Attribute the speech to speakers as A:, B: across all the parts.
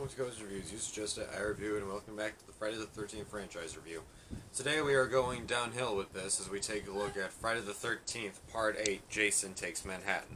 A: welcome to Coast Reviews. You suggested I review it, and welcome back to the Friday the 13th franchise review. Today we are going downhill with this as we take a look at Friday the 13th, Part 8, Jason Takes Manhattan.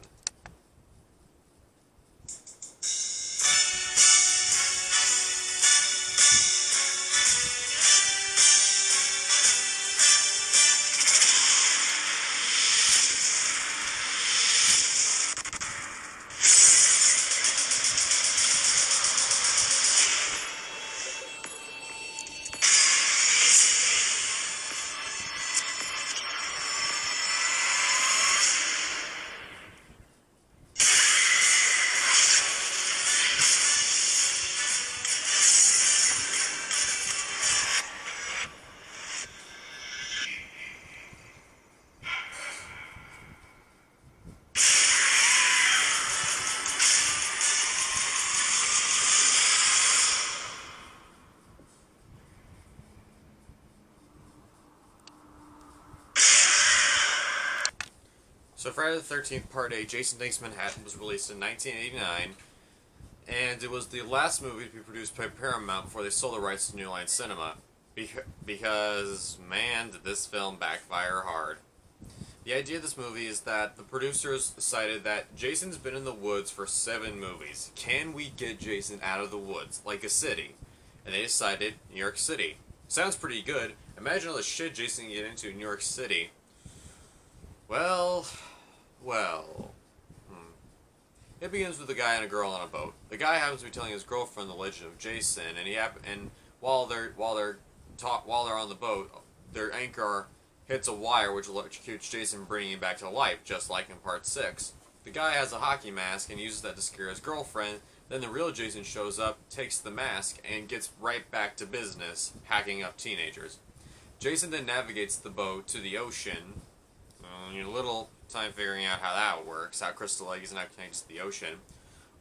A: So Friday the 13th, Part 8, Jason Takes Manhattan was released in 1989, and it was the last movie to be produced by Paramount before they sold the rights to New Line Cinema. Because, man, did this film backfire hard. The idea of this movie is that the producers decided that Jason's been in the woods for 7 movies. Can we get Jason out of the woods, like a city? And they decided New York City. Sounds pretty good. Imagine all the shit Jason can get into in New York City. Well... It begins with a guy and a girl on a boat. The guy happens to be telling his girlfriend the legend of Jason, and while they're on the boat, their anchor hits a wire which electrocutes Jason, bringing him back to life, just like in Part 6. The guy has a hockey mask and uses that to scare his girlfriend. Then the real Jason shows up, takes the mask, and gets right back to business, hacking up teenagers. Jason then navigates the boat to the ocean. A little time figuring out how that works, how Crystal Lake is now connected to the ocean,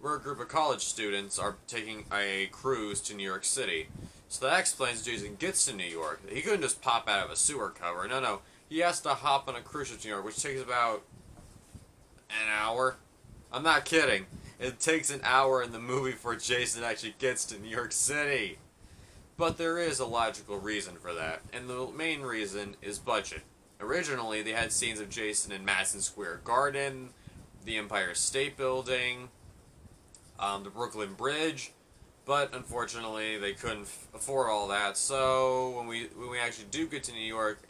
A: where a group of college students are taking a cruise to New York City. So that explains Jason gets to New York. He couldn't just pop out of a sewer cover. No. He has to hop on a cruise ship to New York, which takes about an hour. I'm not kidding. It takes an hour in the movie before Jason actually gets to New York City. But there is a logical reason for that, and the main reason is budget. Originally, they had scenes of Jason in Madison Square Garden, the Empire State Building, the Brooklyn Bridge, but unfortunately, they couldn't afford all that. So when we actually do get to New York,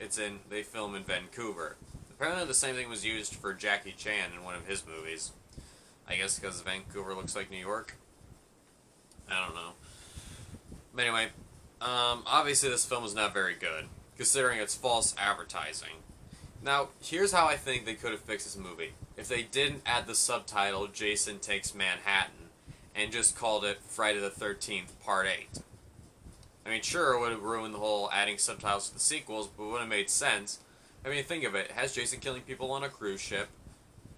A: they film in Vancouver. Apparently, the same thing was used for Jackie Chan in one of his movies. I guess because Vancouver looks like New York. I don't know. But anyway, obviously, this film is not very good, considering it's false advertising. Now, here's how I think they could have fixed this movie. If they didn't add the subtitle, Jason Takes Manhattan, and just called it Friday the 13th, Part 8. I mean, sure, it would have ruined the whole adding subtitles to the sequels, but it would have made sense. I mean, think of it. It has Jason killing people on a cruise ship,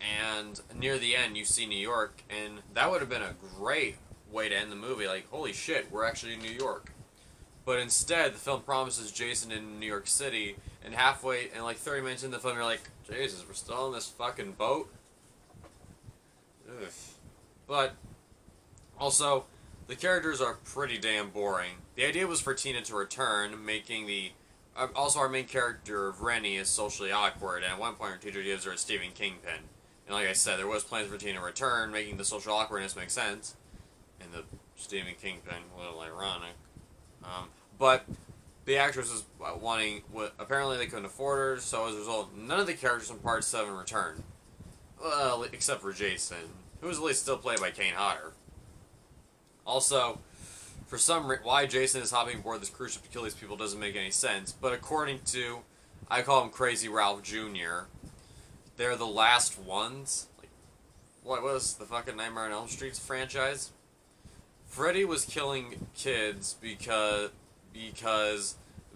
A: and near the end, you see New York, and that would have been a great way to end the movie. Like, holy shit, we're actually in New York. But instead, the film promises Jason in New York City, and halfway, and like 30 minutes in the film, you're like, Jesus, we're still on this fucking boat? Ugh. But, also, the characters are pretty damn boring. The idea was for Tina to return, making the... also, our main character, Rennie, is socially awkward, and at one point her teacher gives her a Stephen King pin. And like I said, there was plans for Tina to return, making the social awkwardness make sense. And the Stephen King pin, a little ironic. But the actress was apparently they couldn't afford her, so as a result, none of the characters in Part 7 returned. Well, except for Jason, who was at least still played by Kane Hodder. Also, for why Jason is hopping aboard this cruise ship to kill these people doesn't make any sense, but according to, I call him Crazy Ralph Jr., they're the last ones. Like, what was the fucking Nightmare on Elm Street franchise? Freddy was killing kids because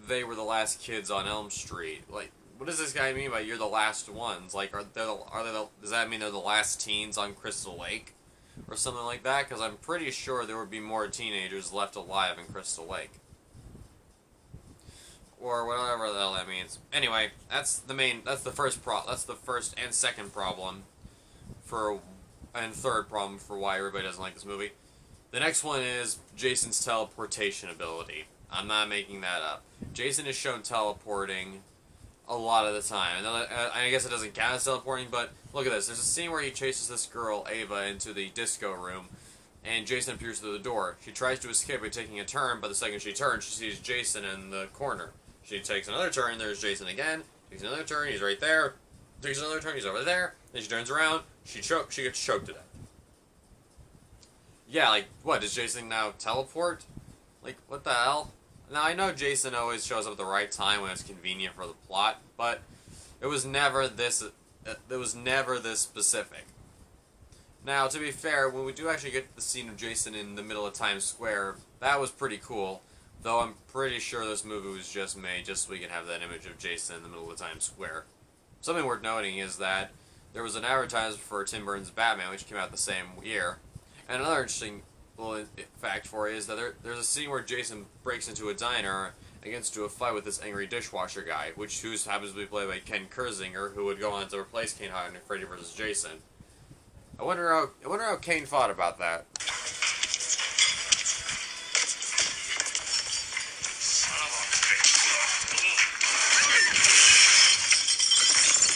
A: they were the last kids on Elm Street. Like, what does this guy mean by you're the last ones? Like, does that mean they're the last teens on Crystal Lake? Or something like that? Because I'm pretty sure there would be more teenagers left alive in Crystal Lake. Or whatever the hell that means. Anyway, that's the first and second problem and third problem for why everybody doesn't like this movie. The next one is Jason's teleportation ability. I'm not making that up. Jason is shown teleporting a lot of the time. And I guess it doesn't count as teleporting, but look at this. There's a scene where he chases this girl, Ava, into the disco room, and Jason appears through the door. She tries to escape by taking a turn, but the second she turns, she sees Jason in the corner. She takes another turn, there's Jason again. Takes another turn, he's right there. Takes another turn, he's over there. Then she turns around, she gets choked to death. Yeah, like, what, does Jason now teleport? Like, what the hell? Now, I know Jason always shows up at the right time when it's convenient for the plot, but it was never this specific. Now, to be fair, when we do actually get the scene of Jason in the middle of Times Square, that was pretty cool, though I'm pretty sure this movie was just made just so we can have that image of Jason in the middle of Times Square. Something worth noting is that there was an advertisement for Tim Burton's Batman, which came out the same year, and another interesting little fact for you is that there's a scene where Jason breaks into a diner and gets into a fight with this angry dishwasher guy, who happens to be played by Ken Kersinger, who would go on to replace Kane Hodder in Freddy vs. Jason. I wonder how Kane thought about that.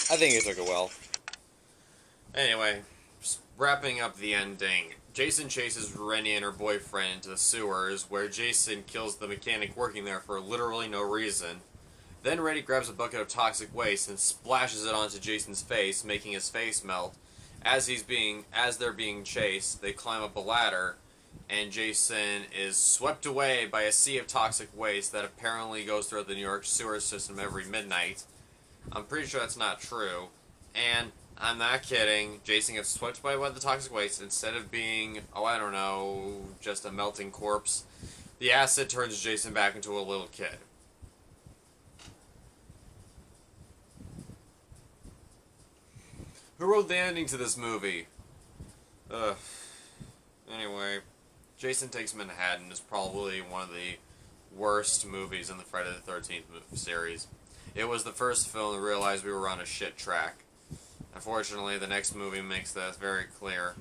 A: I think he took it well. Anyway, wrapping up the ending. Jason chases Rennie and her boyfriend into the sewers, where Jason kills the mechanic working there for literally no reason. Then Rennie grabs a bucket of toxic waste and splashes it onto Jason's face, making his face melt. As they're being chased, they climb up a ladder, and Jason is swept away by a sea of toxic waste that apparently goes throughout the New York sewer system every midnight. I'm pretty sure that's not true, and I'm not kidding. Jason gets swept by the toxic waste. Instead of being, I don't know, just a melting corpse, the acid turns Jason back into a little kid. Who wrote the ending to this movie? Anyway, Jason Takes Manhattan is probably one of the worst movies in the Friday the 13th series. It was the first film to realize we were on a shit track. Unfortunately, the next movie makes that very clear.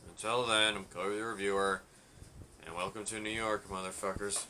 A: Until then, I'm Cody the Reviewer, and welcome to New York, motherfuckers.